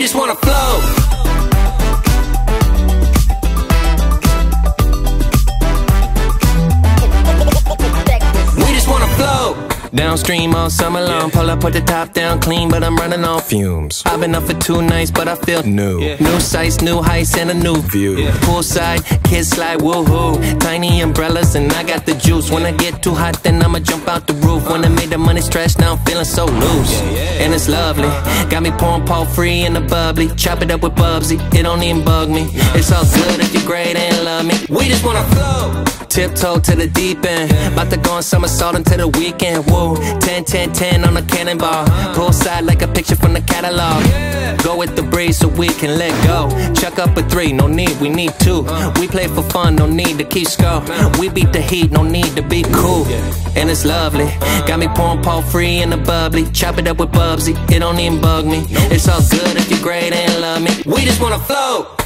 just wanna float. We just wanna float. Downstream all summer long, pull up, put the top down clean, but I'm running on fumes. I've been up for 2 nights, but I feel new. New sights, new heights, and a new view. Poolside, kids slide, woohoo. Tiny umbrellas, and I got the juice. When I get too hot, then I'ma jump out the roof. When I made the money stretch, now I'm feeling so loose. And it's lovely, got me pouring Paul free in the bubbly. Chop it up with Bubsy, it don't even bug me. It's all good if you're great and love me. We just wanna float. Tiptoe to the deep end, about to go on somersault until the weekend. Woo, 10, 10, 10 on a cannonball. Poolside like a picture from the catalog. Go with the breeze so we can let go. Chuck up a 3, no need, we need 2. We play for fun, no need to keep score. We beat the heat, no need to be cool. And it's lovely, got me pouring Paul free in the bubbly. Chop it up with Bubsy, it don't even bug me. It's all good if you're great and love me. We just wanna float.